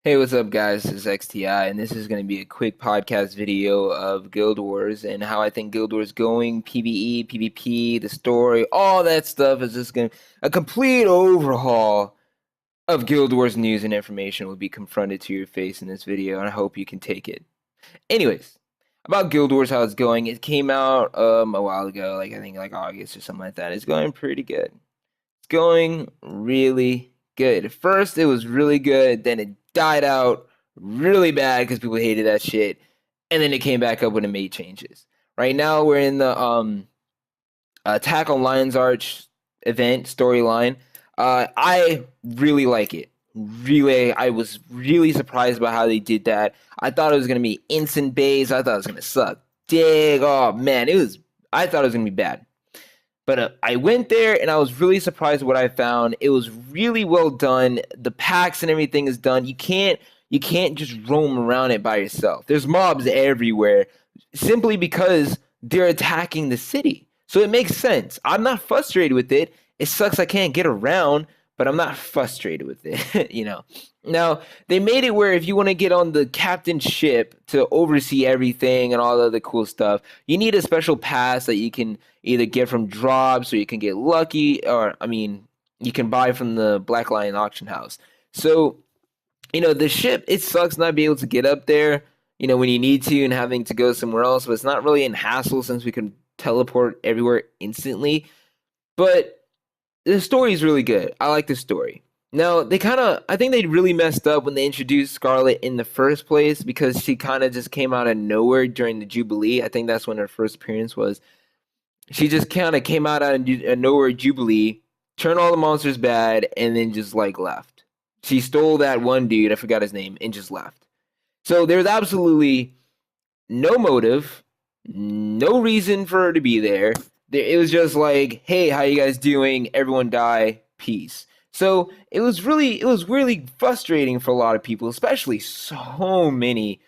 Hey, what's up, guys? This is XTI, and this is going to be a quick podcast video of Guild Wars and how I think Guild Wars is going, PvE, PvP, the story, all that stuff is just going to a complete overhaul of Guild Wars news and information will be confronted to your face in this video, and I hope you can take it. Anyways, about Guild Wars, how it's going. It came out a while ago, like I think like August or something like that. It's going pretty good. It's going really good. At first, it was really good. Then it died out really bad because people hated that shit. And then it came back up when it made changes. Right now, we're in the Attack on Lion's Arch event storyline. I really like it. Really, I was really surprised by how they did that. I thought it was gonna be instant base. I thought it was gonna suck dig. Oh man, it was. I thought it was gonna be bad. But I went there and I was really surprised what I found. It was really well done. The packs and everything is done. You can't just roam around it by yourself. There's mobs everywhere simply because they're attacking the city. So it makes sense. I'm not frustrated with it. It sucks I can't get around, but I'm not frustrated with it. Now, they made it where if you want to get on the captain's ship to oversee everything and all the other cool stuff, you need a special pass that you can either get from drops or you can get lucky, or, I mean, you can buy from the Black Lion auction house. So, the ship, it sucks not being able to get up there, when you need to and having to go somewhere else, but it's not really a hassle since we can teleport everywhere instantly. But the story is really good. I like the story. Now, I think they really messed up when they introduced Scarlet in the first place because she kind of just came out of nowhere during the Jubilee. I think that's when her first appearance was. She just kind of came out of nowhere Jubilee, turned all the monsters bad, and then just like left. She stole that one dude, I forgot his name, and just left. So there's absolutely no motive, no reason for her to be there. It was just like, hey, how you guys doing? Everyone die, peace. So it was really frustrating for a lot of people, especially so many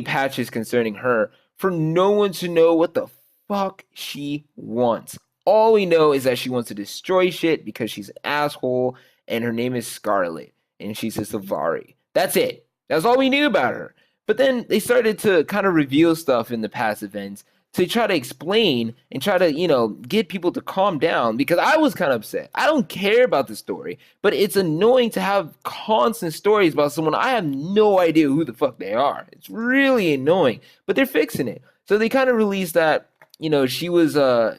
patches concerning her, for no one to know what the fuck she wants. All we know is that she wants to destroy shit because she's an asshole, and her name is Scarlet, and she's a Savari. That's it. That's all we knew about her. But then they started to kind of reveal stuff in the past events to try to explain and try to, get people to calm down because I was kind of upset. I don't care about the story, but it's annoying to have constant stories about someone I have no idea who the fuck they are. It's really annoying, but they're fixing it. So they kind of released that, she was a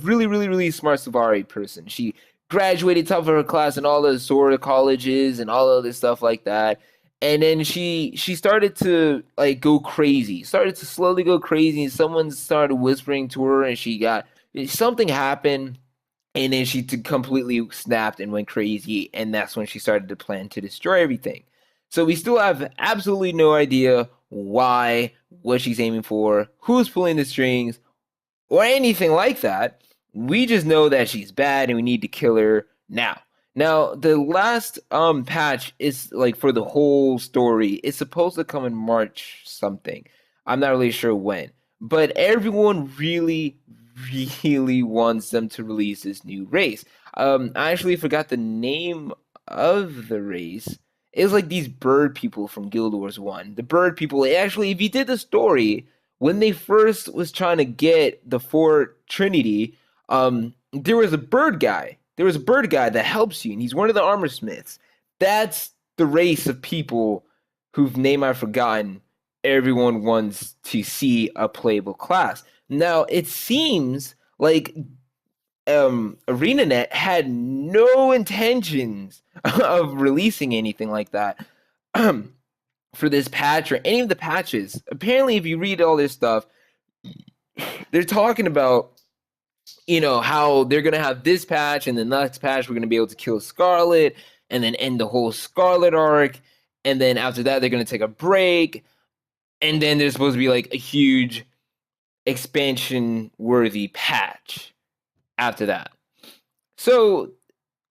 really, really, really smart Savari person. She graduated top of her class in all the Sora colleges and all of this stuff like that. And then she started to like go crazy, started to slowly go crazy, and someone started whispering to her, and something happened, and then completely snapped and went crazy, and that's when she started to plan to destroy everything. So we still have absolutely no idea why, what she's aiming for, who's pulling the strings, or anything like that. We just know that she's bad and we need to kill her now. Now, the last patch is like for the whole story. It's supposed to come in March something. I'm not really sure when. But everyone really, really wants them to release this new race. I actually forgot the name of the race. It's like these bird people from Guild Wars 1. The bird people, actually, if you did the story, when they first was trying to get the Fort Trinity, there was a bird guy. There was a bird guy that helps you, and he's one of the armor smiths. That's the race of people whose name I've forgotten. Everyone wants to see a playable class. Now, it seems like ArenaNet had no intentions of releasing anything like that for this patch or any of the patches. Apparently, if you read all this stuff, they're talking about how they're gonna have this patch, and the next patch we're gonna be able to kill Scarlet, and then end the whole Scarlet arc, and then after that they're gonna take a break, and then there's supposed to be like a huge expansion worthy patch after that. So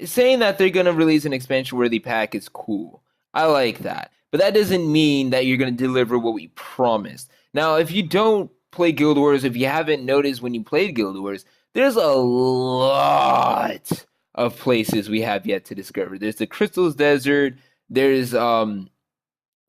saying that they're gonna release an expansion worthy pack is cool. I like that. But that doesn't mean that you're gonna deliver what we promised. Now, if you don't play Guild Wars, if you haven't noticed when you played Guild Wars, there's a lot of places we have yet to discover. There's the Crystals Desert. There's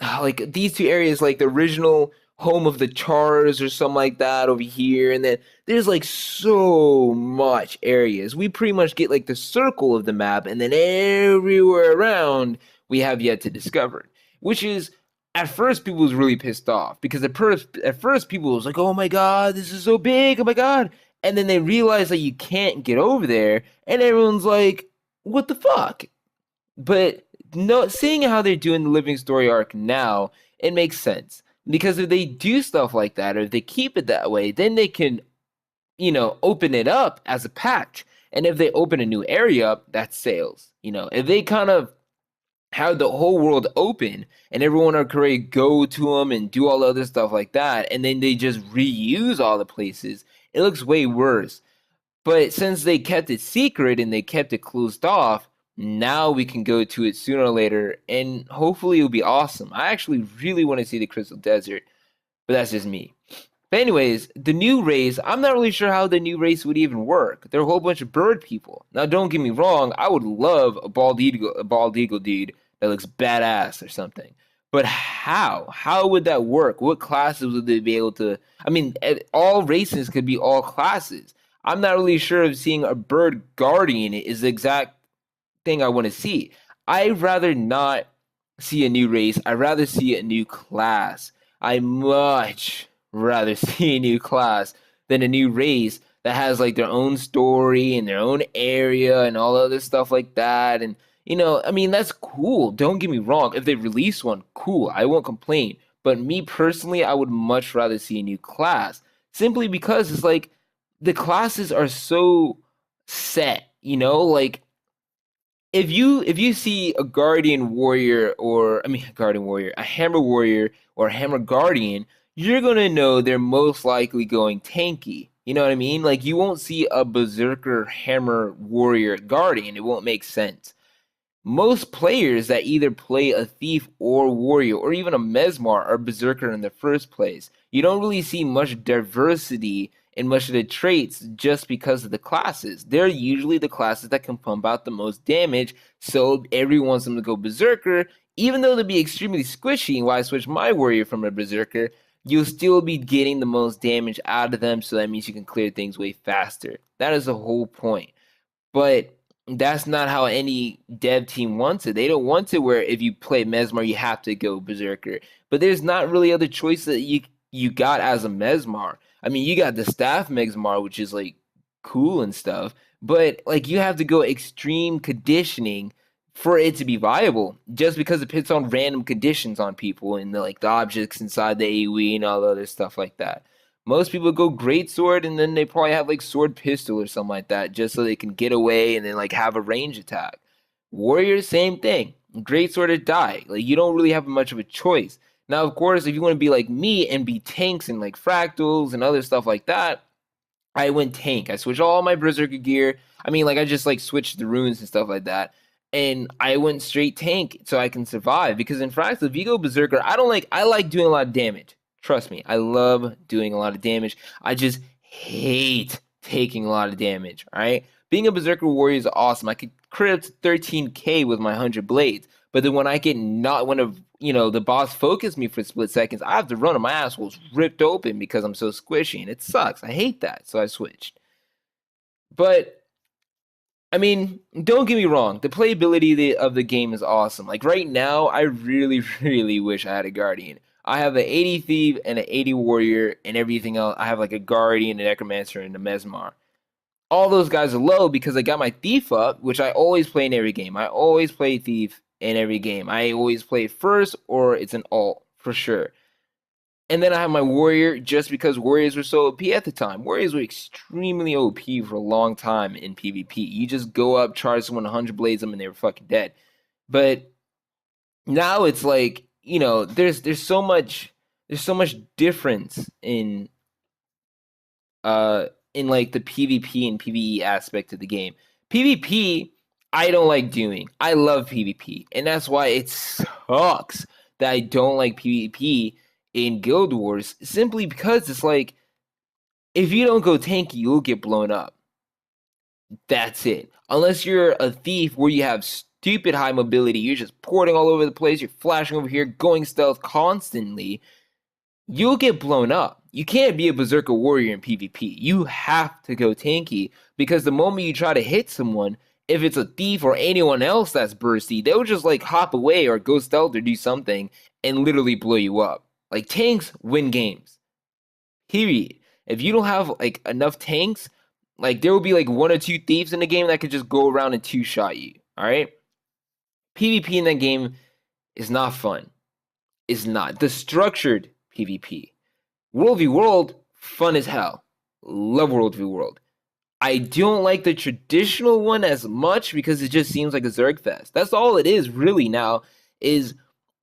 like these two areas, like the original home of the Chars or something like that over here, and then there's like so much areas. We pretty much get like the circle of the map, and then everywhere around we have yet to discover, which is at first people was really pissed off because at first people was like, oh my god, this is so big, oh my god, and then they realize that you can't get over there, and everyone's like, what the fuck? But no, seeing how they're doing the living story arc now, it makes sense. Because if they do stuff like that, or if they keep it that way, then they can, open it up as a patch. And if they open a new area up, that's sales. If they kind of have the whole world open and everyone are create go to them and do all the other stuff like that, and then they just reuse all the places, it looks way worse. But since they kept it secret and they kept it closed off, now we can go to it sooner or later, and hopefully it'll be awesome. I actually really want to see the Crystal Desert, but that's just me. But anyways, the new race, I'm not really sure how the new race would even work. They're a whole bunch of bird people. Now, don't get me wrong, I would love a bald eagle dude that looks badass or something. But how? How would that work? What classes would they be able to? I mean, all races could be all classes. I'm not really sure if seeing a bird guardian is the exact thing I want to see. I'd rather not see a new race. I'd rather see a new class. I much rather see a new class than a new race that has like their own story and their own area and all other stuff like that. And I mean, that's cool. Don't get me wrong. If they release one, cool. I won't complain. But me personally, I would much rather see a new class simply because it's like the classes are so set, like if you see a guardian warrior or a guardian warrior, a hammer warrior or a hammer guardian, you're gonna know they're most likely going tanky. You know what I mean? Like you won't see a berserker hammer warrior guardian. It won't make sense. Most players that either play a thief or warrior or even a mesmar are berserker in the first place. You don't really see much diversity in much of the traits just because of the classes. They're usually the classes that can pump out the most damage, so everyone wants them to go berserker. Even though they'll be extremely squishy, and why I switch my warrior from a berserker, you'll still be getting the most damage out of them, so that means you can clear things way faster. That is the whole point. But that's not how any dev team wants it. They don't want it where if you play Mesmar, you have to go Berserker. But there's not really other choice that you got as a Mesmar. I mean, you got the staff Mesmar, which is like cool and stuff, but like you have to go extreme conditioning for it to be viable. Just because it puts on random conditions on people and the objects inside the AoE and all the other stuff like that. Most people go great sword and then they probably have like sword pistol or something like that just so they can get away and then like have a range attack. Warriors, same thing. Great sword or die. Like you don't really have much of a choice. Now, of course, if you want to be like me and be tanks and like fractals and other stuff like that, I went tank. I switched all my berserker gear. I mean, like I just like switched the runes and stuff like that. And I went straight tank so I can survive. Because in fractal, if you go berserker, I like doing a lot of damage. Trust me, I love doing a lot of damage. I just hate taking a lot of damage, all right? Being a Berserker Warrior is awesome. I could crit up to 13k with my 100 blades, but then when I get not one of, the boss focus me for split seconds, I have to run and my asshole's ripped open because I'm so squishy, and it sucks. I hate that, so I switched. But I mean, don't get me wrong. The playability of the game is awesome. Like right now, I really, really wish I had a Guardian. I have an 80 Thief and an 80 Warrior and everything else. I have like a Guardian, a Necromancer, and a Mesmar. All those guys are low because I got my Thief up, which I always play in every game. I always play Thief in every game. I always play first or it's an alt for sure. And then I have my Warrior just because Warriors were so OP at the time. Warriors were extremely OP for a long time in PvP. You just go up, charge someone 100 blades them, and they were fucking dead. But now it's like, there's so much difference in like the PvP and PvE aspect of the game. PvP, I don't like doing. I love PvP, and that's why it sucks that I don't like PvP in Guild Wars, simply because it's like, if you don't go tanky, you'll get blown up. That's it. Unless you're a thief where you have stupid high mobility, you're just porting all over the place, you're flashing over here, going stealth constantly, you'll get blown up. You can't be a Berserker Warrior in PvP. You have to go tanky, because the moment you try to hit someone, if it's a thief or anyone else that's bursty, they'll just like hop away or go stealth or do something and literally blow you up. Like, tanks win games. Period. If you don't have like enough tanks, like there will be like one or two thieves in the game that could just go around and two-shot you. All right? PvP in that game is not fun. It's not. The structured PvP. World v World, fun as hell. Love World v World. I don't like the traditional one as much because it just seems like a Zerg fest. That's all it is really now, is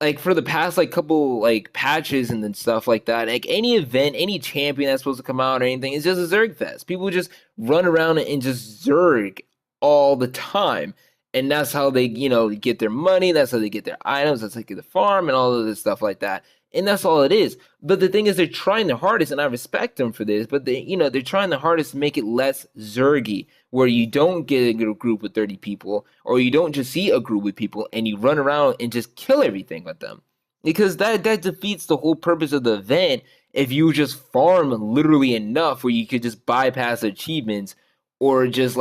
like for the past like couple like patches and then stuff like that, like any event, any champion that's supposed to come out or anything, is just a Zerg fest. People just run around and just Zerg all the time. And that's how they, get their money. That's how they get their items. That's how they get the farm and all of this stuff like that. And that's all it is. But the thing is, they're trying their hardest, and I respect them for this. But they're trying their hardest to make it less Zergy, where you don't get a group with 30 people, or you don't just see a group with people and you run around and just kill everything with them. Because that defeats the whole purpose of the event if you just farm literally enough where you could just bypass achievements or just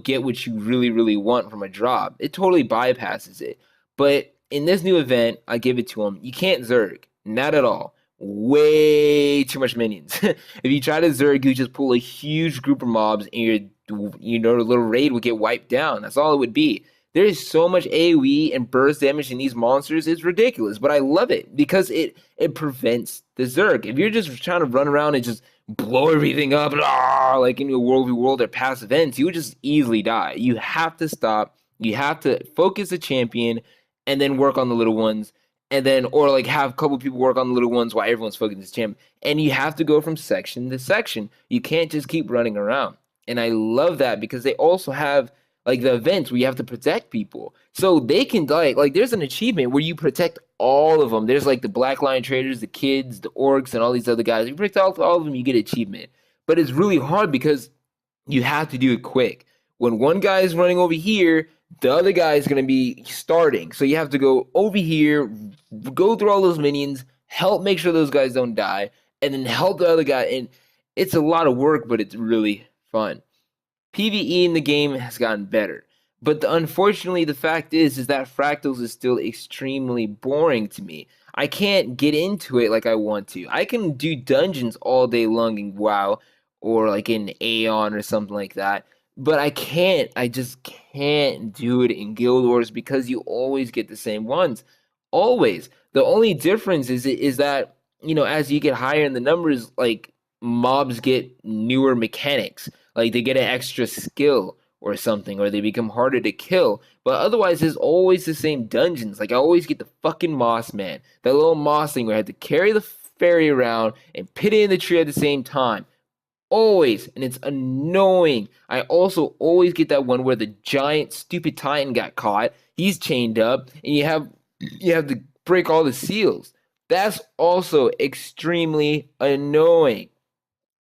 get what you really, really want from a drop. It totally bypasses it. But in this new event, I give it to them. You can't Zerg. Not at all. Way too much minions. If you try to Zerg, you just pull a huge group of mobs and your little raid will get wiped down. That's all it would be. There is so much AoE and burst damage in these monsters. It's ridiculous, but I love it because it prevents the Zerg. If you're just trying to run around and just blow everything up, like in your World v World or past events, you would just easily die. You have to stop. You have to focus the champion and then work on the little ones, and then or like have a couple people work on the little ones while everyone's focusing the champion. And you have to go from section to section. You can't just keep running around. And I love that because they also have like the events where you have to protect people, so they can like there's an achievement where you protect all of them. There's like the Black Lion traders, the kids, the orcs, and all these other guys. You protect all of them, you get an achievement. But it's really hard because you have to do it quick. When one guy is running over here, the other guy is going to be starting. So you have to go over here, go through all those minions, help make sure those guys don't die, and then help the other guy. And it's a lot of work, but it's really fun. PvE in the game has gotten better. But unfortunately, the fact is that Fractals is still extremely boring to me. I can't get into it like I want to. I can do dungeons all day long in WoW or like in Aeon or something like that. But I just can't do it in Guild Wars because you always get the same ones. Always. The only difference is that, as you get higher in the numbers, like mobs get newer mechanics. Like they get an extra skill or something, or they become harder to kill. But otherwise, it's always the same dungeons. Like I always get the fucking Moss Man. That little Moss thing where I had to carry the fairy around and pit it in the tree at the same time. Always, and it's annoying. I also always get that one where the giant stupid Titan got caught. He's chained up, and you have to break all the seals. That's also extremely annoying.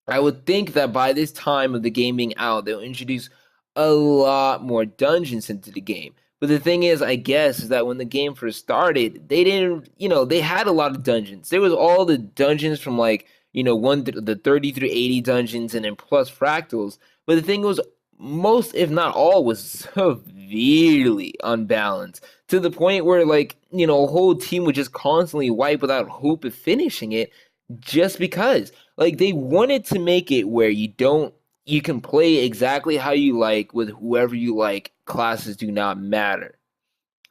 I would think that by this time of the game being out, they'll introduce a lot more dungeons into the game. But the thing is, I guess, is that when the game first started, they didn't, they had a lot of dungeons. There was all the dungeons from like, the 30 through 80 dungeons and then plus fractals. But the thing was, most, if not all, was severely unbalanced to the point where like, a whole team would just constantly wipe without hope of finishing it just because. Like they wanted to make it where you can play exactly how you like with whoever you like. Classes do not matter.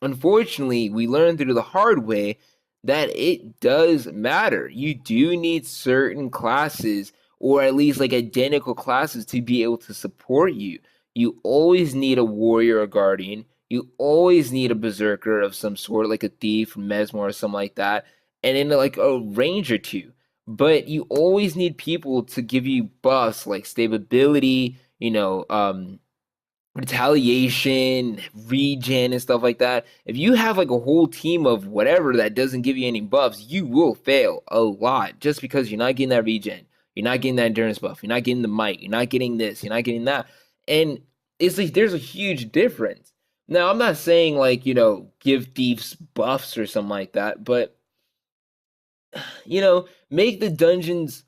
Unfortunately, we learned through the hard way that it does matter. You do need certain classes, or at least like identical classes, to be able to support you. You always need a warrior or guardian. You always need a berserker of some sort, like a thief, Mesmer, or something like that, and then like a range or two. But you always need people to give you buffs like stability, retaliation, regen, and stuff like that. If you have like a whole team of whatever that doesn't give you any buffs, you will fail a lot just because you're not getting that regen. You're not getting that endurance buff. You're not getting the might. You're not getting this. You're not getting that. And it's like there's a huge difference. Now, I'm not saying like, give thieves buffs or something like that, but make the dungeons,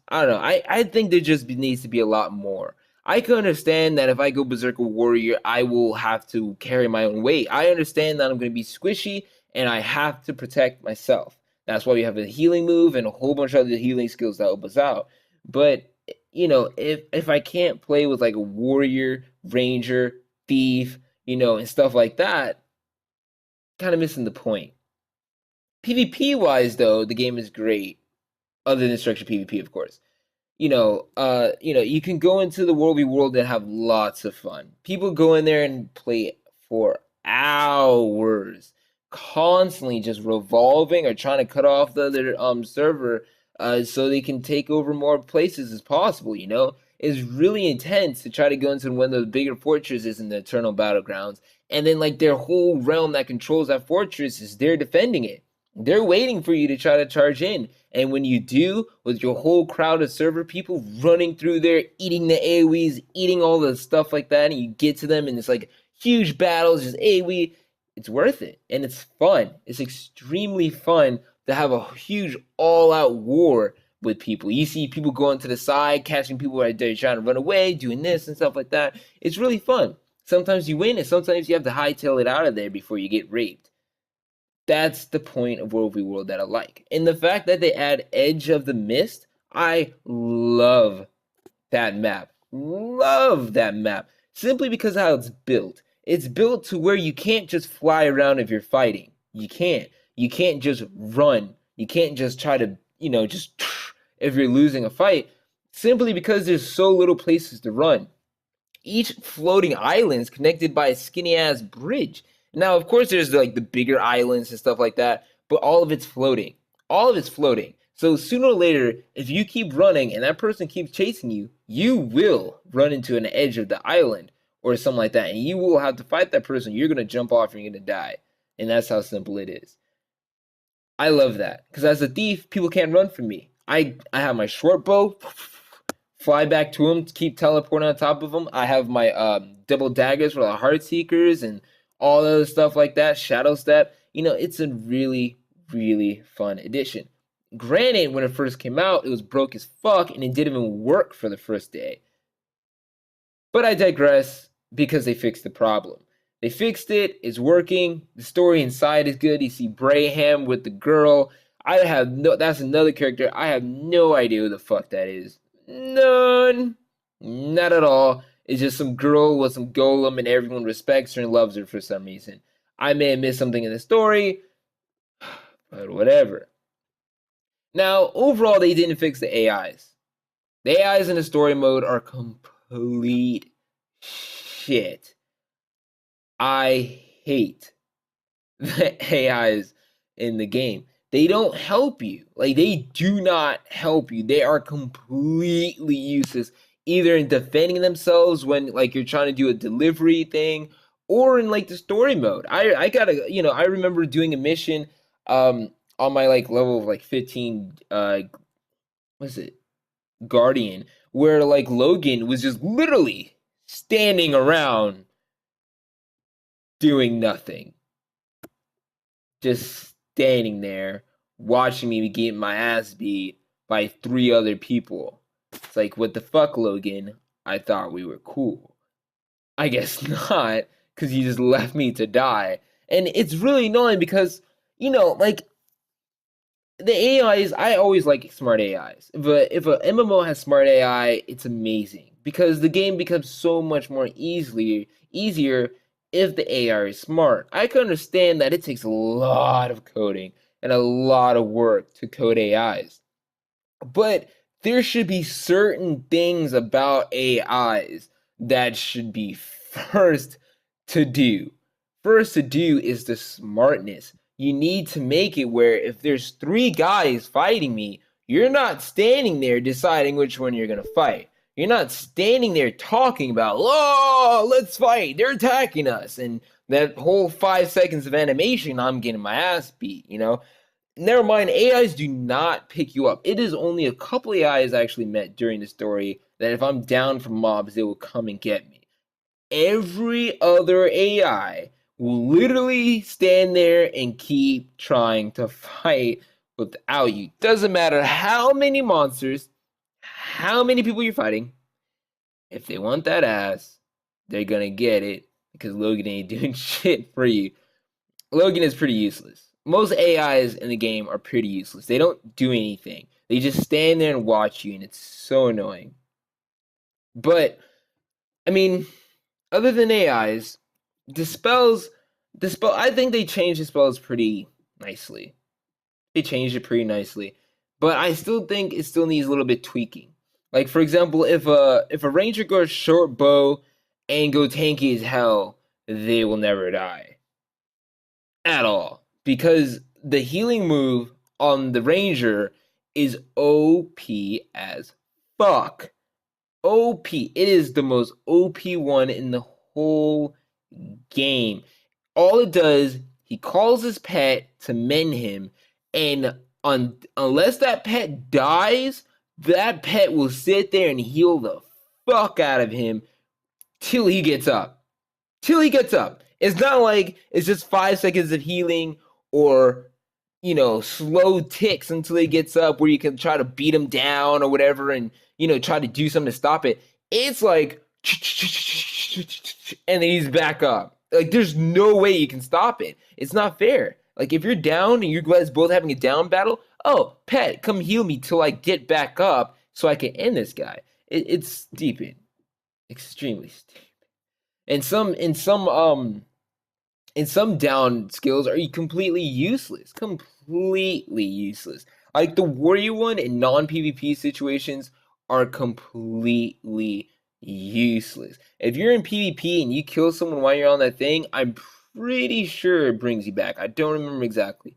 I don't know. I think there just needs to be a lot more. I can understand that if I go Berserker Warrior, I will have to carry my own weight. I understand that I'm going to be squishy and I have to protect myself. That's why we have a healing move and a whole bunch of other healing skills that help us out. But if I can't play with like a warrior, ranger, thief, and stuff like that, kind of missing the point. PvP wise though, the game is great. Other than structured PvP, of course. You can go into the World v World and have lots of fun. People go in there and play for hours, constantly just revolving or trying to cut off the other server so they can take over more places as possible. It's really intense to try to go into one of the bigger fortresses in the Eternal Battlegrounds, and then like their whole realm that controls that fortress is there defending it. They're waiting for you to try to charge in. And when you do, with your whole crowd of server people running through there, eating the AoEs, eating all the stuff like that, and you get to them and it's like huge battles, just AoE, it's worth it. And it's fun. It's extremely fun to have a huge all-out war with people. You see people going to the side, catching people right there, trying to run away, doing this and stuff like that. It's really fun. Sometimes you win, and sometimes you have to hightail it out of there before you get raped. That's the point of World v World that I like. And the fact that they add Edge of the Mist, I love that map. Love that map. Simply because of how it's built. It's built to where you can't just fly around if you're fighting. You can't. You can't just run. You can't just try to, just if you're losing a fight. Simply because there's so little places to run. Each floating island is connected by a skinny ass bridge. Now, of course, there's like the bigger islands and stuff like that, but all of it's floating. All of it's floating. So sooner or later, if you keep running and that person keeps chasing you, you will run into an edge of the island or something like that, and you will have to fight that person. You're gonna jump off and you're gonna die, and that's how simple it is. I love that because as a thief, people can't run from me. I have my short bow, fly back to them, keep teleporting on top of them. I have my double daggers for the heart seekers and all other stuff like that. Shadow step. It's a really, really fun addition. Granted, when it first came out, it was broke as fuck and it didn't even work for the first day. But I digress because they fixed the problem. They fixed it. It's working. The story inside is good. You see Braham with the girl. That's another character. I have no idea who the fuck that is. None. Not at all. It's just some girl with some golem and everyone respects her and loves her for some reason. I may have missed something in the story, but whatever. Now, overall, they didn't fix the AIs. The AIs in the story mode are complete shit. I hate the AIs in the game. They don't help you. Like, they do not help you. They are completely useless, either in defending themselves when, like, you're trying to do a delivery thing, or in, like, the story mode. I remember doing a mission, on my, like, level of, like, 15, what's it? Guardian, where, like, Logan was just literally standing around doing nothing. Just standing there watching me get my ass beat by 3 other people. It's like, what the fuck, Logan? I thought we were cool. I guess not, because you just left me to die. And it's really annoying because, like, the AIs, I always like smart AIs. If a MMO has smart AI, it's amazing because the game becomes so much more easier if the AI is smart. I can understand that it takes a lot of coding and a lot of work to code AIs. But there should be certain things about AIs that should be first to do. First to do is the smartness. You need to make it where if there's 3 guys fighting me, you're not standing there deciding which one you're going to fight. You're not standing there talking about, oh, let's fight. They're attacking us. And that whole 5 seconds of animation, I'm getting my ass beat, Never mind, AIs do not pick you up. It is only a couple AIs I actually met during the story that if I'm down from mobs, they will come and get me. every other AI will literally stand there and keep trying to fight without you. Doesn't matter how many monsters, how many people you're fighting. If they want that ass, they're gonna get it because Logan ain't doing shit for you. Logan is pretty useless. Most AIs in the game are pretty useless. They don't do anything. They just stand there and watch you, and it's so annoying. But I mean, other than AIs, I think they changed the spells pretty nicely. They changed it pretty nicely, but I still think it still needs a little bit tweaking. Like for example, if a ranger goes short bow and go tanky as hell, they will never die at all because the healing move on the ranger is OP as fuck. OP. It is the most OP one in the whole game. All it does, he calls his pet to mend him, and unless that pet dies, that pet will sit there and heal the fuck out of him till he gets up. Till he gets up. It's not like it's just 5 seconds of healing or slow ticks until he gets up where you can try to beat him down or whatever and try to do something to stop it. It's like and then he's back up. Like there's no way you can stop it. It's not fair. Like if you're down and you guys both having a down battle, oh, pet, come heal me till I get back up so I can end this guy. It's stupid. Extremely stupid. And some down skills are completely useless. Completely useless. Like the warrior one in non-PvP situations are completely useless. If you're in PvP and you kill someone while you're on that thing, I'm pretty sure it brings you back. I don't remember exactly.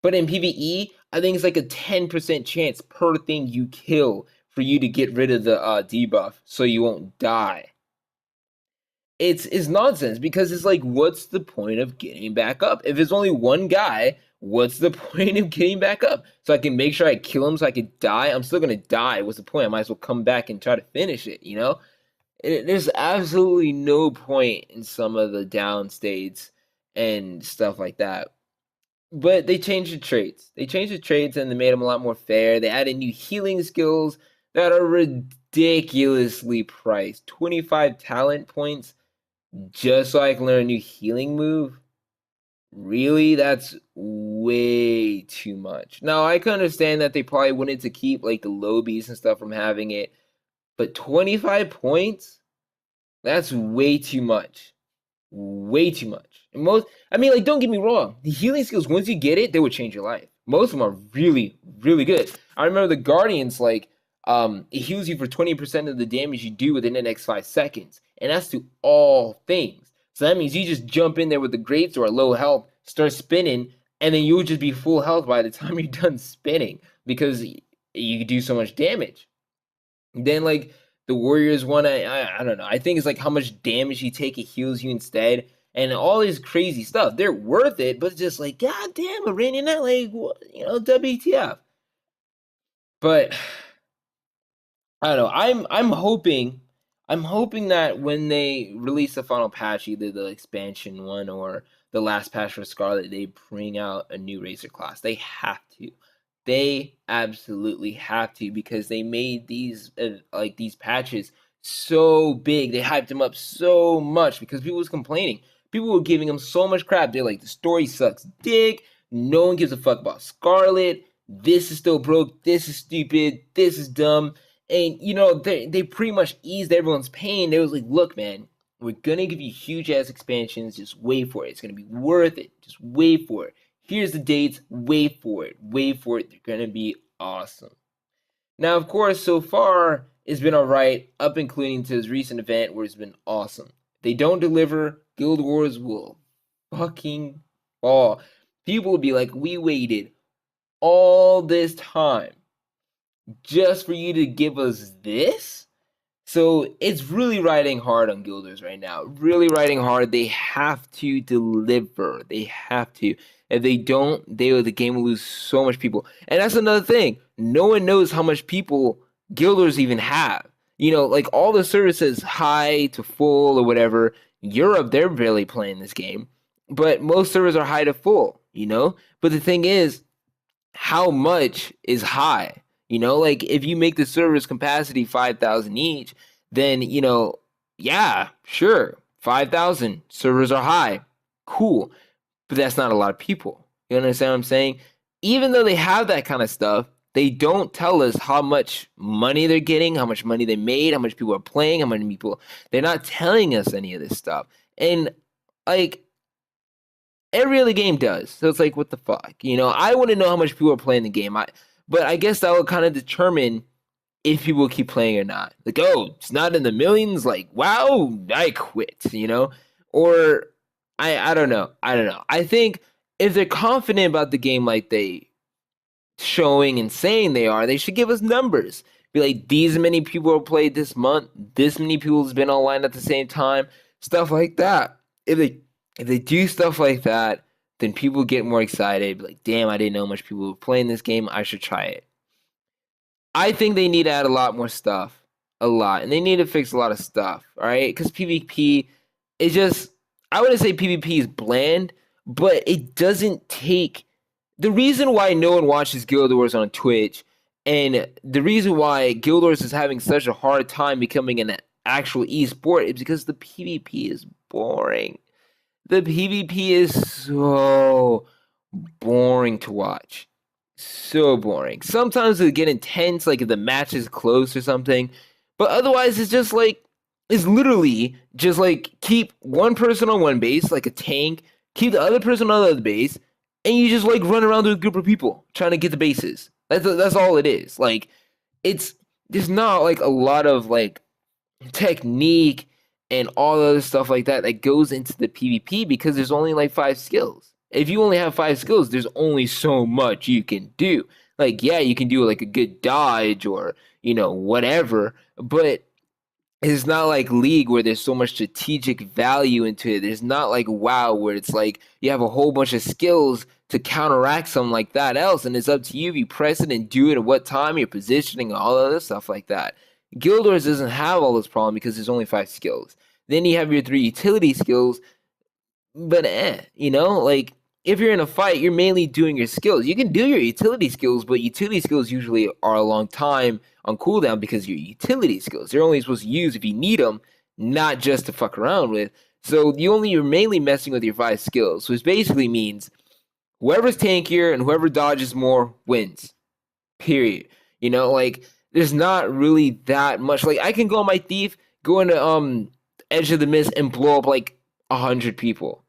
But in PvE, I think it's like a 10% chance per thing you kill for you to get rid of the debuff so you won't die. It's nonsense because it's like, what's the point of getting back up? If it's only one guy, what's the point of getting back up? So I can make sure I kill him so I can die? I'm still going to die. What's the point? I might as well come back and try to finish it, There's absolutely no point in some of the down states and stuff like that. But they changed the traits. They changed the traits and they made them a lot more fair. They added new healing skills that are ridiculously priced. 25 talent points just so I can learn a new healing move? Really? That's way too much. Now, I can understand that they probably wanted to keep like the lobies and stuff from having it, but 25 points? That's way too much. Way too much. And don't get me wrong. The healing skills, once you get it, they would change your life. Most of them are really, really good. I remember the Guardians, it heals you for 20% of the damage you do within the next 5 seconds. And that's to all things. So that means you just jump in there with the great sword, low health, start spinning, and then you'll just be full health by the time you're done spinning because you do so much damage. Then the Warriors one, I don't know. I think it's like how much damage you take, it heals you instead. And all this crazy stuff. They're worth it, but it's just like, god damn, Iranian, that WTF. But I don't know. I'm hoping that when they release the final patch, either the expansion one or the last patch for Scarlet, they bring out a new racer class. They have to. They absolutely have to because they made these these patches so big. They hyped them up so much because people was complaining. People were giving them so much crap. They're like, the story sucks dick. No one gives a fuck about Scarlet. This is still broke. This is stupid. This is dumb. And, they pretty much eased everyone's pain. They was like, look, man, we're going to give you huge-ass expansions. Just wait for it. It's going to be worth it. Just wait for it. Here's the dates. Wait for it. Wait for it. They're going to be awesome. Now, of course, so far, it's been all right, up including to this recent event where it's been awesome. They don't deliver. Guild Wars will fucking fall. People will be like, we waited all this time just for you to give us this? So it's really riding hard on Guilders right now. Really riding hard. They have to deliver. They have to. If they don't, the game will lose so much people. And that's another thing. No one knows how much people Guilders even have. Like all the services high to full or whatever. Europe, they're barely playing this game, but most servers are high to full. But the thing is, how much is high? Like if you make the server's capacity 5,000 each, then, yeah, sure, 5,000 servers are high. Cool. But that's not a lot of people. You understand what I'm saying? Even though they have that kind of stuff, they don't tell us how much money they're getting, how much money they made, how much people are playing, how many people. They're not telling us any of this stuff. And like every other game does. So it's like, what the fuck? I want to know how much people are playing the game. But I guess that will kind of determine if people keep playing or not. Like, oh, it's not in the millions. Like, wow, I quit. Or I don't know. I think if they're confident about the game, like they showing and saying they are, they should give us numbers. Be like, these many people have played this month. This many people has been online at the same time. Stuff like that. If they do stuff like that, then people get more excited. Be like, damn, I didn't know much people were playing this game. I should try it. I think they need to add a lot more stuff. A lot. And they need to fix a lot of stuff. All right? Because PvP is just, I wouldn't say PvP is bland, but it doesn't take. The reason why no one watches Guild Wars on Twitch, and the reason why Guild Wars is having such a hard time becoming an actual esport is because the PvP is boring. The PvP is so boring to watch. So boring. Sometimes it get intense, like if the match is close or something. But otherwise, it's literally just like keep one person on one base, like a tank, keep the other person on the other base, and you just like run around with a group of people trying to get the bases. That's all it is. Like there's not like a lot of like technique and all the other stuff like that goes into the PvP because there's only like 5 skills. If you only have 5 skills, there's only so much you can do. Like, yeah, you can do like a good dodge or, whatever, but it's not like League where there's so much strategic value into it. There's not like WoW where it's like you have a whole bunch of skills to counteract something like that else, and it's up to you if you press it and do it at what time, your positioning, all other stuff like that. Guild Wars doesn't have all this problem because there's only 5 skills. Then you have your 3 utility skills, but like if you're in a fight, you're mainly doing your skills. You can do your utility skills, but utility skills usually are a long time on cooldown because your utility skills. They're only supposed to use if you need them, not just to fuck around with. So you're mainly messing with your 5 skills, which basically means whoever's tankier and whoever dodges more wins. Period. Like there's not really that much. Like I can go on my thief, go into Edge of the Mist and blow up like 100 people.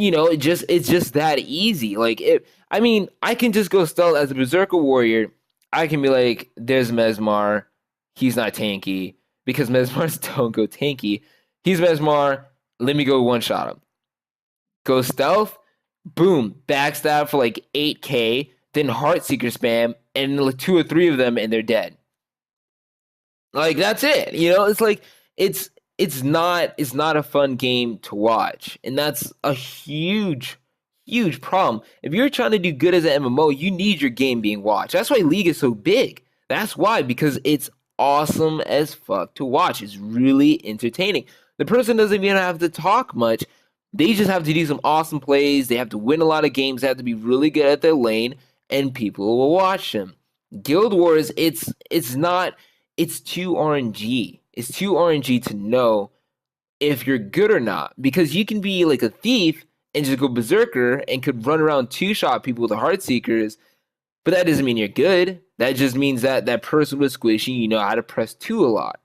It's just that easy. Like I can just go stealth as a Berserker warrior. I can be like, there's Mesmar. He's not tanky because Mesmars don't go tanky. He's Mesmar. Let me go one shot him. Go stealth. Boom. Backstab for like 8k. Then Heartseeker spam. And like 2 or 3 of them and they're dead. Like that's it. It's like it's not a fun game to watch. And that's a huge problem. If you're trying to do good as an MMO, you need your game being watched. That's why League is so big. That's why, because it's awesome as fuck to watch. It's really entertaining. The person doesn't even have to talk much. They just have to do some awesome plays. They have to win a lot of games. They have to be really good at their lane, and people will watch them. Guild Wars, it's too RNG. It's too RNG to know if you're good or not, because you can be like a thief and just go berserker and could run around 2-shot people with the Heartseekers, but that doesn't mean you're good. That just means that person was squishy, you know how to press 2 a lot,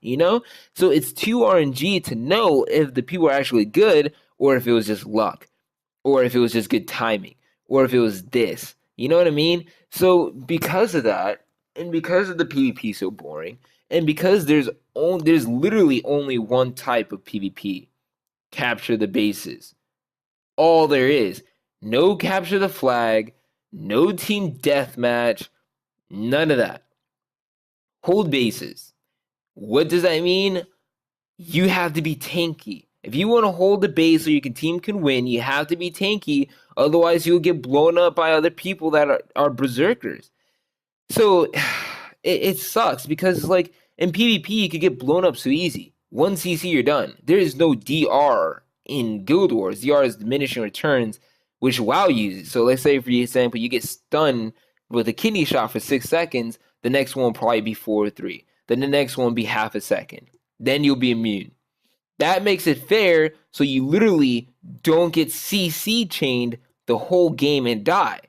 So it's too RNG to know if the people are actually good or if it was just luck or if it was just good timing or if it was this. You know what I mean? So because of that, and because of the PvP so boring, and because there's literally only one type of PvP, capture the bases. All there is. No capture the flag, no team deathmatch, none of that. Hold bases. What does that mean? You have to be tanky. If you want to hold the base so your team can win, you have to be tanky. Otherwise, you'll get blown up by other people that are berserkers. So it sucks because like In PvP, you could get blown up so easy. 1 CC, you're done. There is no DR in Guild Wars. DR is diminishing returns, which WoW uses. So let's say, for example, you get stunned with a kidney shot for 6 seconds. The next one will probably be 4 or 3. Then the next one will be half a second. Then you'll be immune. That makes it fair, so you literally don't get CC chained the whole game and die.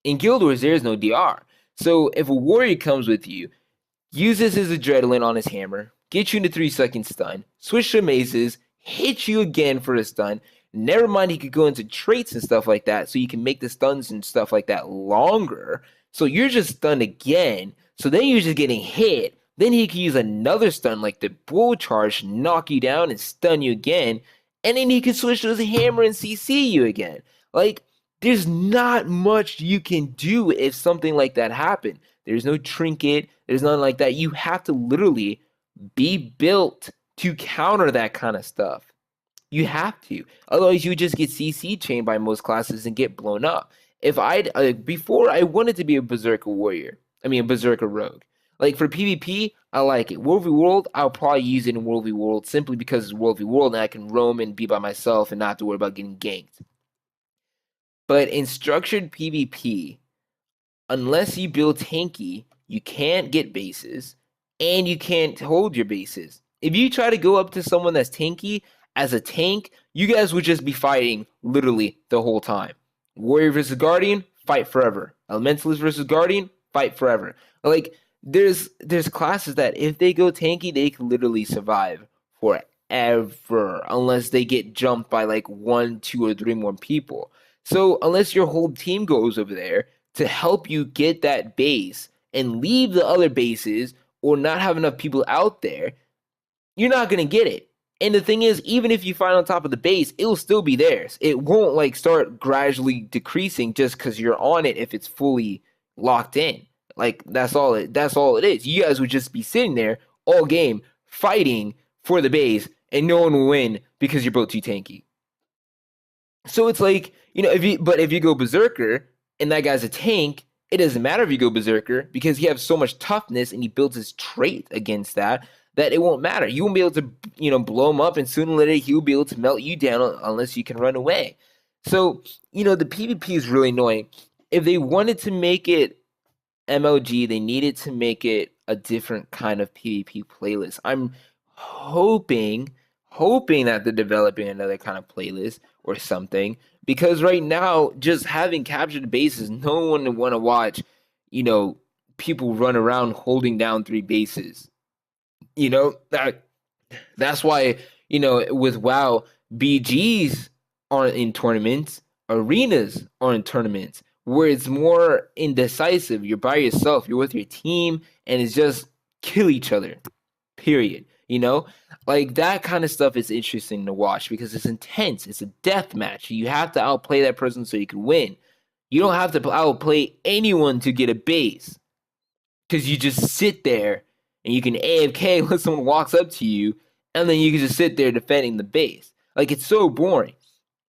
In Guild Wars, there is no DR. So if a warrior comes with you, uses his adrenaline on his hammer, gets you into 3-second stun, switch to mazes, hit you again for a stun. Never mind, he could go into traits and stuff like that, so you can make the stuns and stuff like that longer. So you're just stunned again. So then you're just getting hit. Then he can use another stun like the bull charge, knock you down and stun you again. And then he can switch to his hammer and CC you again. Like, there's not much you can do if something like that happened. There's no trinket. There's nothing like that. You have to literally be built to counter that kind of stuff. You have to. Otherwise, you just get CC chained by most classes and get blown up. If before I wanted to be a Berserker warrior. I mean, a Berserker rogue. Like for PvP, I like it. World v World, I'll probably use it in World v World simply because it's World v World and I can roam and be by myself and not have to worry about getting ganked. But in structured PvP, unless you build tanky, you can't get bases and you can't hold your bases. If you try to go up to someone that's tanky as a tank, you guys would just be fighting literally the whole time. Warrior versus Guardian, fight forever. Elementalist versus Guardian, fight forever. Like, there's classes that if they go tanky, they can literally survive forever unless they get jumped by like 1, 2, or 3 more people. So unless your whole team goes over there to help you get that base and leave the other bases or not have enough people out there, you're not going to get it. And the thing is, even if you find on top of the base, it'll still be theirs. It won't like start gradually decreasing just because you're on it if it's fully locked in. Like that's all it is. You guys would just be sitting there all game fighting for the base and no one will win because you're both too tanky. So it's like, if you go Berserker and that guy's a tank, it doesn't matter if you go Berserker because he has so much toughness and he builds his trait against that it won't matter. You won't be able to, blow him up and sooner or later he'll be able to melt you down unless you can run away. So, the PvP is really annoying. If they wanted to make it MLG, they needed to make it a different kind of PvP playlist. I'm hoping that they're developing another kind of playlist or something, because right now, just having captured bases, no one would want to watch, people run around holding down 3 bases. That's why, with WoW, BGs aren't in tournaments, arenas aren't in tournaments, where it's more indecisive. You're by yourself, you're with your team, and it's just kill each other, period. Like that kind of stuff is interesting to watch because it's intense. It's a death match. You have to outplay that person so you can win. You don't have to outplay anyone to get a base because you just sit there and you can AFK when someone walks up to you, and then you can just sit there defending the base. Like, it's so boring.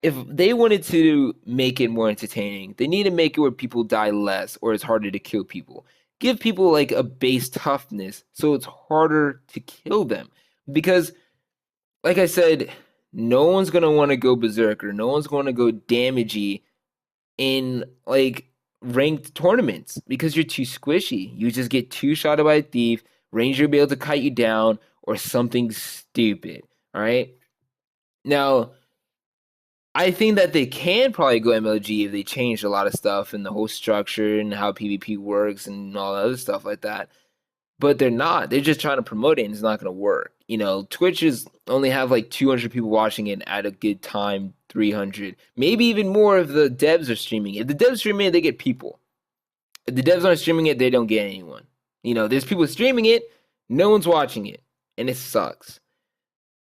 If they wanted to make it more entertaining, they need to make it where people die less or it's harder to kill people. Give people, like, a base toughness so it's harder to kill them. Because, like I said, no one's going to want to go Berserker. No one's going to go damagey in, like, ranked tournaments because you're too squishy. You just get 2-shotted by a thief. Ranger will be able to kite you down or something stupid, all right? Now, I think that they can probably go MLG if they changed a lot of stuff and the whole structure and how PvP works and all that other stuff like that. But they're not. They're just trying to promote it and it's not going to work. Twitch is only have like 200 people watching it at a good time, 300. Maybe even more if the devs are streaming it. If the devs streaming it, they get people. If the devs aren't streaming it, they don't get anyone. There's people streaming it, no one's watching it, and it sucks.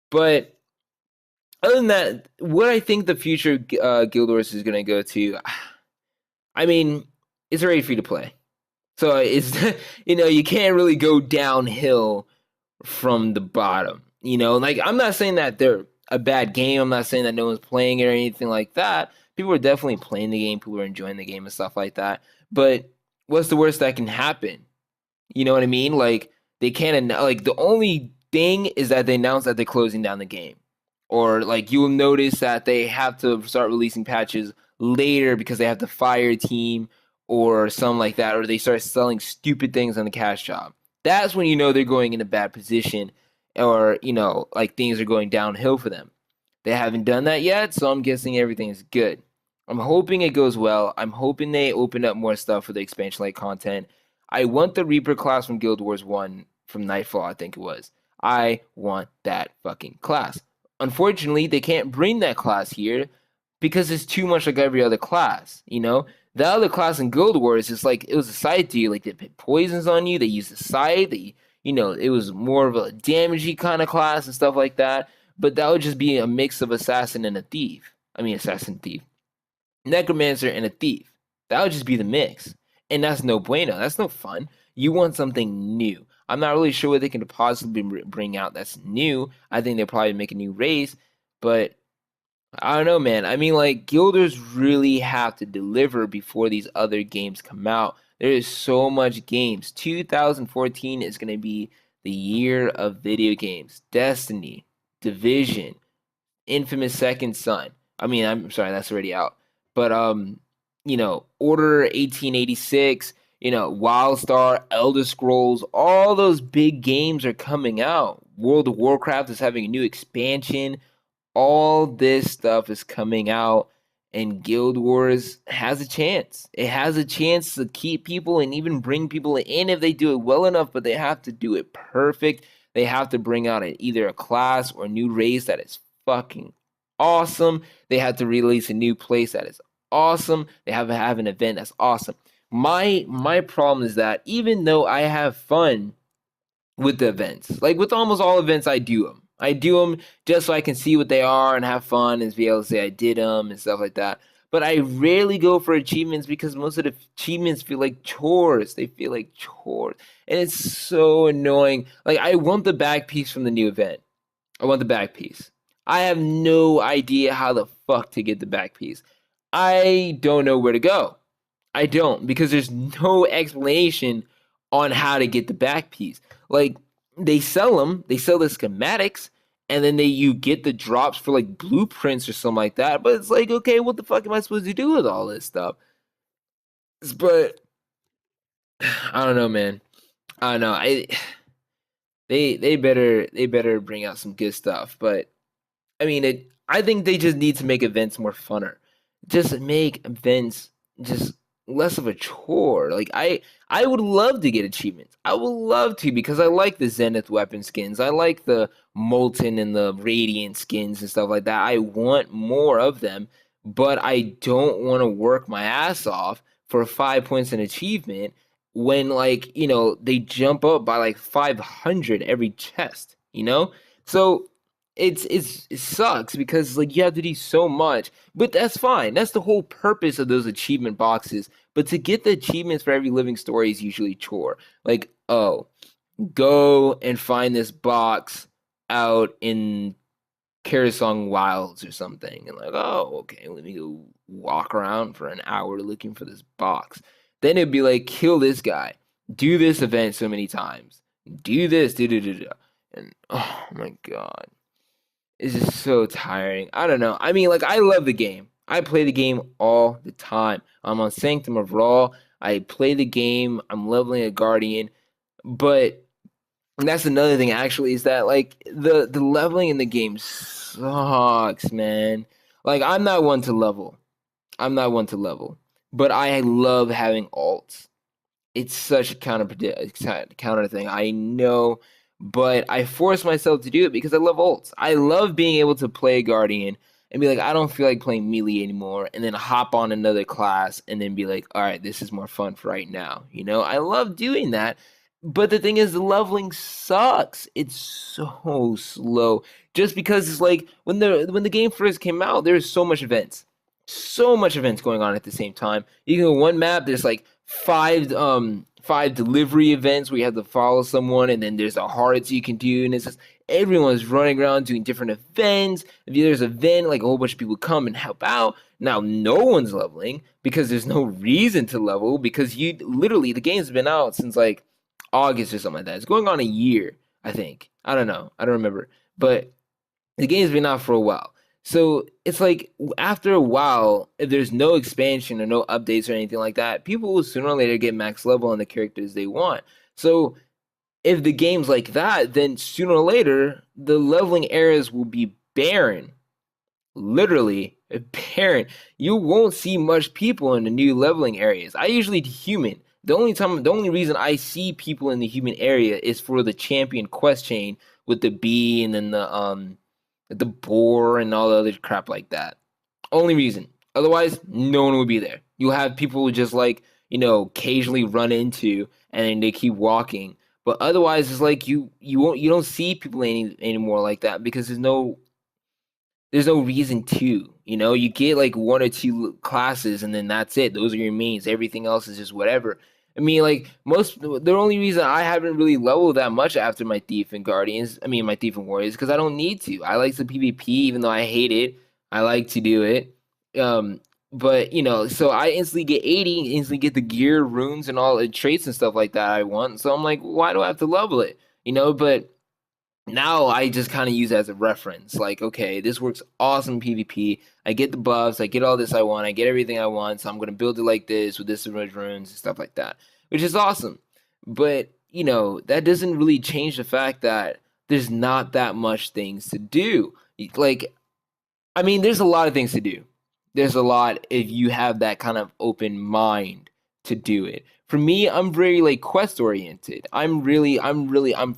But other than that, what I think the future Guild Wars is going to go to, I mean, it's ready for you to play. So it's, you can't really go downhill from the bottom. Like I'm not saying that they're a bad game. I'm not saying that no one's playing it or anything like that. People are definitely playing the game. People are enjoying the game and stuff like that. But what's the worst that can happen? You know what I mean? Like, they can't like the only thing is that they announce that they're closing down the game, or like you'll notice that they have to start releasing patches later because they have to fire a team or something like that, or they start selling stupid things on the cash job. That's when you know they're going in a bad position, or like things are going downhill for them. They haven't done that yet, so I'm guessing everything is good. I'm hoping it goes well. I'm hoping they open up more stuff for the expansion like content. I want the Reaper class from Guild Wars 1 from Nightfall, I think it was. I want that fucking class. Unfortunately, they can't bring that class here because it's too much like every other class, The other class in Guild Wars is like, it was a side to you, like they put poisons on you, they used the side, it was more of a damagey kind of class and stuff like that. But that would just be a mix of assassin and a thief. Assassin, thief. Necromancer and a thief. That would just be the mix. And that's no bueno. That's no fun. You want something new. I'm not really sure what they can possibly bring out that's new. I think they'll probably make a new race. But I don't know, man. Guilders really have to deliver before these other games come out. There is so much games. 2014 is going to be the year of video games. Destiny, Division, Infamous Second Son. I'm sorry, that's already out. But Order 1886, WildStar, Elder Scrolls, all those big games are coming out. World of Warcraft is having a new expansion. All this stuff is coming out, and Guild Wars has a chance. It has a chance to keep people and even bring people in if they do it well enough, but they have to do it perfect. They have to bring out either a class or a new race that is fucking awesome. They have to release a new place that is awesome. They have to have an event that's awesome. My problem is that even though I have fun with the events, like with almost all events, I do them. I do them just so I can see what they are and have fun and be able to say I did them and stuff like that. But I rarely go for achievements because most of the achievements feel like chores. They feel like chores. And it's so annoying. Like, I want the back piece from the new event. I want the back piece. I have no idea how the fuck to get the back piece. I don't know where to go. I don't, because there's no explanation on how to get the back piece. Like, they sell them. They sell the schematics. And then you get the drops for like blueprints or something like that. But it's like, okay, what the fuck am I supposed to do with all this stuff? But I don't know, man. I don't know. They better bring out some good stuff. But I think they just need to make events more funner. Just make events just less of a chore. Like I would love to get achievements. I would love to, because I like the Zenith weapon skins. I like the Molten and the Radiant skins and stuff like that. I want more of them, but I don't want to work my ass off for 5 points in achievement when they jump up by like 500 every chest, So it sucks because you have to do so much, but that's fine. That's the whole purpose of those achievement boxes. But to get the achievements for every living story is usually chore. Like, oh, go and find this box out in Karazhan Wilds or something, and oh, okay, let me go walk around for an hour looking for this box. Then it'd be like, kill this guy, do this event so many times, do this, and oh my god. It's just so tiring. I don't know. I love the game. I play the game all the time. I'm on Sanctum of Ra. I play the game. I'm leveling a Guardian. But that's another thing, actually, is that, the leveling in the game sucks, man. I'm not one to level. But I love having alts. It's such a counter thing. I know. But I force myself to do it because I love ults. I love being able to play Guardian and be like, I don't feel like playing melee anymore, and then hop on another class and then be like, all right, this is more fun for right now. I love doing that. But the thing is, the leveling sucks. It's so slow. Just because it's like when the game first came out, there's so much events going on at the same time. You can go one map, there's like five delivery events where you have to follow someone, and then there's the hearts you can do, and it's just everyone's running around doing different events. If there's an event, a whole bunch of people come and help out. Now no one's leveling because there's no reason to level, because the game's been out since August or something like that. It's going on a year, I think. I don't know. I don't remember. But the game's been out for a while. So it's like after a while, if there's no expansion or no updates or anything like that, people will sooner or later get max level on the characters they want. So if the game's like that, then sooner or later, the leveling areas will be barren. Literally barren. You won't see much people in the new leveling areas. I usually do human. The only reason I see people in the human area is for the champion quest chain with the bee and then the boar and all the other crap like that. Only reason. Otherwise, no one would be there. You'll have people who just like, occasionally run into and then they keep walking. But otherwise, it's like you don't see people anymore like that because there's no reason to. You get like one or two classes and then that's it. Those are your mains. Everything else is just whatever. I mean, like the only reason I haven't really leveled that much after my Thief and my Thief and Warriors, because I don't need to. I like the PvP, even though I hate it. I like to do it. But so I instantly get 80, instantly get the gear, runes, and all the traits and stuff like that I want. So I'm like, why do I have to level it? But now I just kind of use it as a reference. Like, okay, this works awesome PvP. I get the buffs, I get all this I want, I get everything I want, so I'm gonna build it like this with this much runes and stuff like that, which is awesome. But that doesn't really change the fact that there's not that much things to do. Like, I mean, there's a lot of things to do. There's a lot if you have that kind of open mind to do it. For me, I'm very like quest oriented. I'm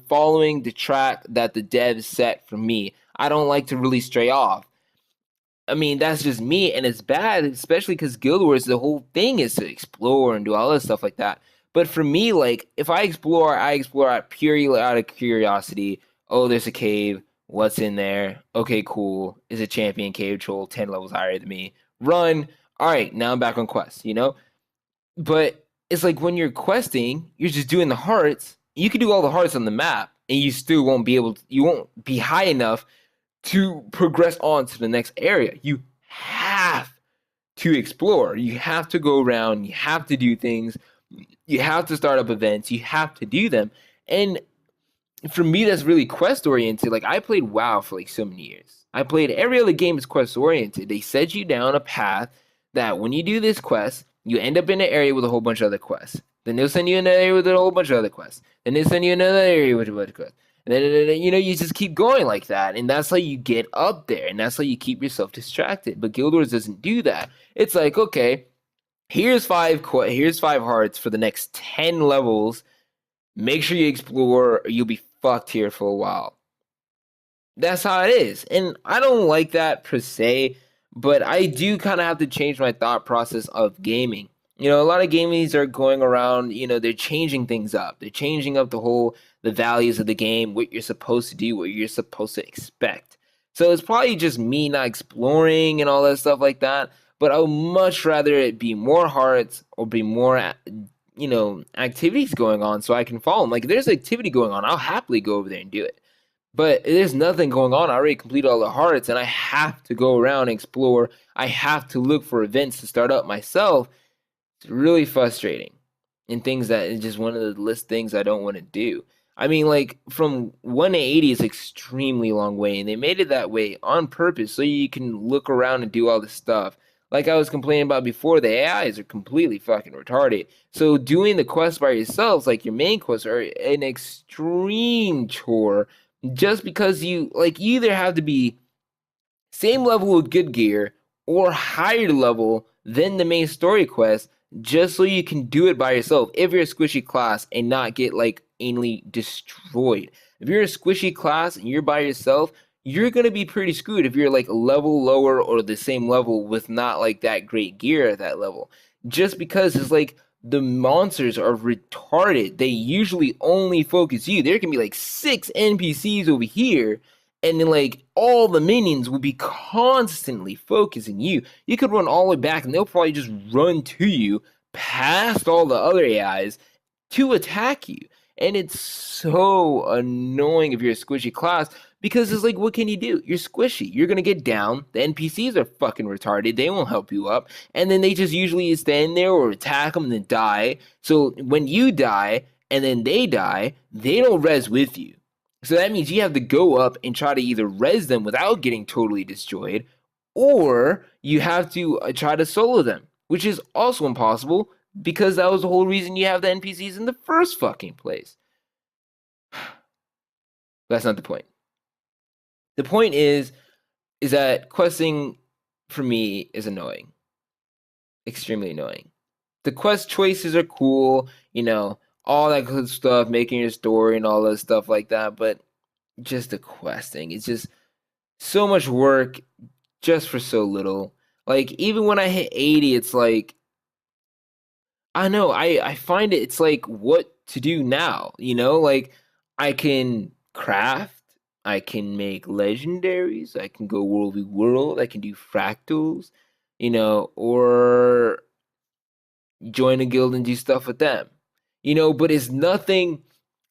following the track that the devs set for me. I don't like to really stray off. I mean, that's just me, and it's bad, especially because Guild Wars, the whole thing is to explore and do all this stuff like that. But for me, like, if I explore purely out of curiosity. Oh, there's a cave. What's in there? Okay, cool. Is a champion cave troll 10 levels higher than me. Run. All right, now I'm back on quest, But it's like when you're questing, you're just doing the hearts. You can do all the hearts on the map, and you still won't be high enough to progress on to the next area. You have to explore. You have to go around. You have to do things. You have to start up events. You have to do them. And for me, that's really quest oriented. Like, I played WoW for like so many years. I played every other game is quest oriented. They set you down a path that when you do this quest, you end up in an area with a whole bunch of other quests. Then they'll send you in an area with a whole bunch of other quests. Then they send you in another area with a bunch of quests. And then, you just keep going like that. And that's how you get up there. And that's how you keep yourself distracted. But Guild Wars doesn't do that. It's like, okay, here's five hearts for the next 10 levels. Make sure you explore or you'll be fucked here for a while. That's how it is. And I don't like that per se. But I do kind of have to change my thought process of gaming. A lot of gamies are going around, they're changing things up. They're changing up the values of the game, what you're supposed to do, what you're supposed to expect. So it's probably just me not exploring and all that stuff like that. But I would much rather it be more hearts or be more, activities going on so I can follow them. Like, if there's activity going on, I'll happily go over there and do it. But there's nothing going on. I already completed all the hearts, and I have to go around and explore. I have to look for events to start up myself. It's really frustrating. And things that is just one of the list things I don't want to do. I mean, like, from 1 to 80 is extremely long way, and they made it that way on purpose so you can look around and do all this stuff. Like I was complaining about before, the AIs are completely fucking retarded. So doing the quests by yourselves, like your main quests, are an extreme chore. Just because you either have to be same level of good gear or higher level than the main story quest just so you can do it by yourself if you're a squishy class and not get anally destroyed. If you're a squishy class and you're by yourself, you're going to be pretty screwed if you're a level lower or the same level with not that great gear at that level. Just because it's the monsters are retarded. They usually only focus you. There can be 6 NPCs over here, and then all the minions will be constantly focusing you. You could run all the way back, and they'll probably just run to you past all the other AIs to attack you. And it's so annoying if you're a squishy class, because it's what can you do? You're squishy. You're going to get down. The NPCs are fucking retarded. They won't help you up. And then they just usually stand there or attack them and then die. So when you die, and then they die, they don't res with you. So that means you have to go up and try to either res them without getting totally destroyed, or you have to try to solo them, which is also impossible because that was the whole reason you have the NPCs in the first fucking place. That's not the point. The point is that questing for me is annoying. Extremely annoying. The quest choices are cool, all that good stuff, making your story and all that stuff like that, but just the questing, it's just so much work just for so little. Like, even when I hit 80, it's like, I know, I find it's like, what to do now, Like, I can craft, I can make legendaries, I can go world v world, I can do fractals, or join a guild and do stuff with them. But it's nothing,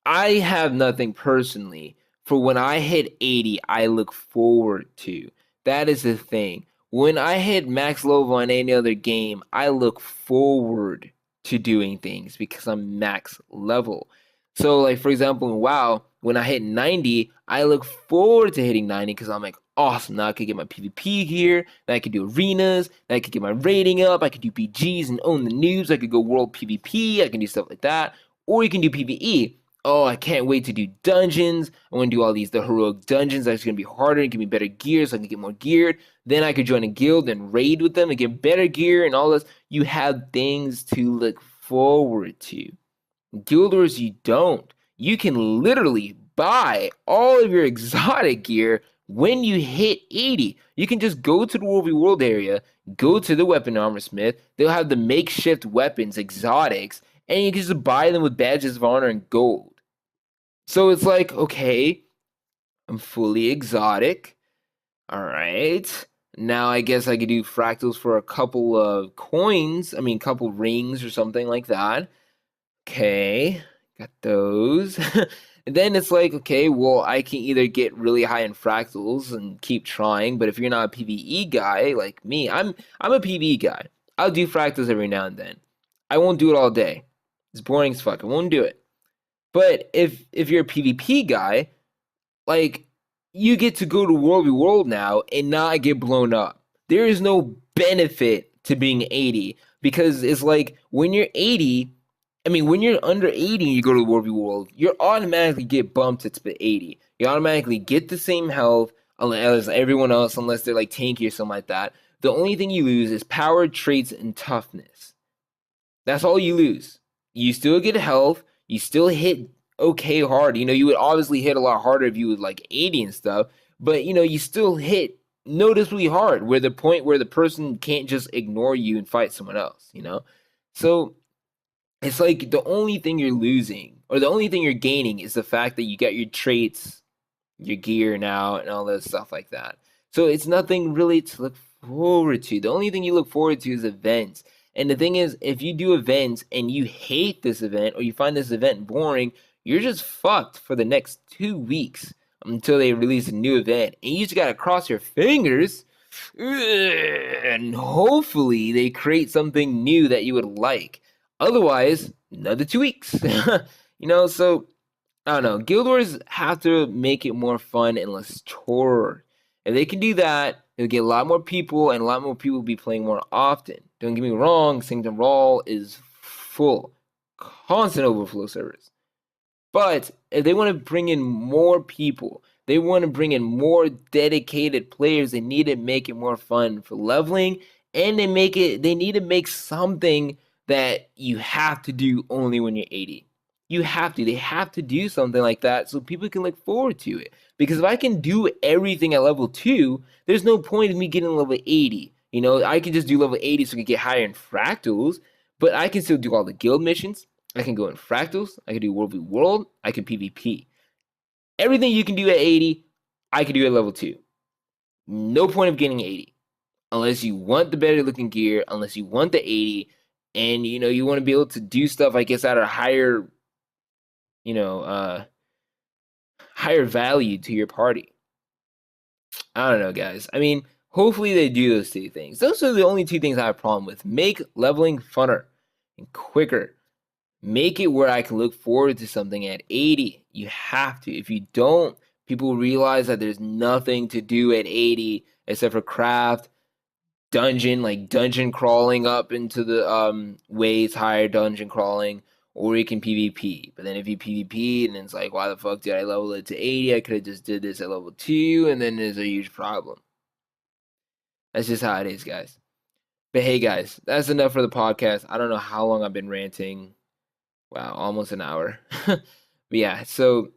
I have nothing personally for when I hit 80, I look forward to. That is the thing. When I hit max level on any other game, I look forward to doing things because I'm max level. So, like, for example, in WoW, when I hit 90, I look forward to hitting 90 because I'm like, awesome, now I could get my PvP gear, then I could do arenas, then I could get my rating up, I could do BGs and own the news, I could go world PvP, I can do stuff like that, or you can do PvE. Oh, I can't wait to do dungeons. I want to do all the heroic dungeons. That's going to be harder and give me better gear so I can get more geared. Then I could join a guild and raid with them and get better gear and all this. You have things to look forward to. Guild Wars, you don't. You can literally buy all of your exotic gear when you hit 80. You can just go to the World v World area, go to the weapon armor smith. They'll have the makeshift weapons, exotics, and you can just buy them with badges of honor and gold. So it's like, okay, I'm fully exotic. All right. Now I guess I could do fractals for a couple of coins. I mean, couple rings or something like that. Okay, got those. And then it's like, okay, well, I can either get really high in fractals and keep trying, but if you're not a PvE guy like me, I'm a PvE guy. I'll do fractals every now and then. I won't do it all day. It's boring as fuck. I won't do it. But if you're a PvP guy, like, you get to go to World v World now and not get blown up. There is no benefit to being 80 because it's like when you're 80, I mean, when you're under 80 and you go to the World v World, you automatically get bumped to 80. You automatically get the same health as everyone else, unless they're like tanky or something like that. The only thing you lose is power, traits, and toughness. That's all you lose. You still get health. You still hit okay hard. You would obviously hit a lot harder if you would like 80 and stuff, but you still hit noticeably hard where the point where the person can't just ignore you and fight someone else, So it's like the only thing you're losing or the only thing you're gaining is the fact that you got your traits, your gear now, and all that stuff like that. So it's nothing really to look forward to. The only thing you look forward to is events. And the thing is, if you do events and you hate this event or you find this event boring, you're just fucked for the next 2 weeks until they release a new event. And you just gotta cross your fingers and hopefully they create something new that you would like. Otherwise, another 2 weeks. So I don't know. Guild Wars have to make it more fun and less chore. If they can do that, it'll get a lot more people, and a lot more people will be playing more often. Don't get me wrong, Sanctum Raw is full. Constant overflow servers. But if they want to bring in more people, they want to bring in more dedicated players, they need to make it more fun for leveling, and they need to make something that you have to do only when you're 80. They have to do something like that so people can look forward to it. Because if I can do everything at level 2, there's no point in me getting level 80. I can just do level 80 so I can get higher in fractals, but I can still do all the guild missions. I can go in fractals, I can do World v World, I can PvP. Everything you can do at 80, I can do at level 2. No point of getting 80. Unless you want the better looking gear, unless you want the 80, and you want to be able to do stuff, I guess, at a higher, higher value to your party. I don't know, guys. I mean, hopefully they do those 2 things. Those are the only 2 things I have a problem with. Make leveling funner and quicker. Make it where I can look forward to something at 80. You have to. If you don't, people realize that there's nothing to do at 80 except for craft, dungeon crawling up into the ways higher dungeon crawling, or you can PvP. But then if you PvP, and it's like, why the fuck did I level it to 80? I could have just did this at level 2, and then there's a huge problem. That's just how it is, guys. But hey, guys, that's enough for the podcast. I don't know how long I've been ranting. Wow, almost an hour. But yeah, so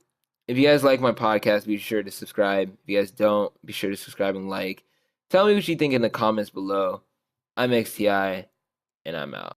if you guys like my podcast, be sure to subscribe. If you guys don't, be sure to subscribe and like. Tell me what you think in the comments below. I'm XTI, and I'm out.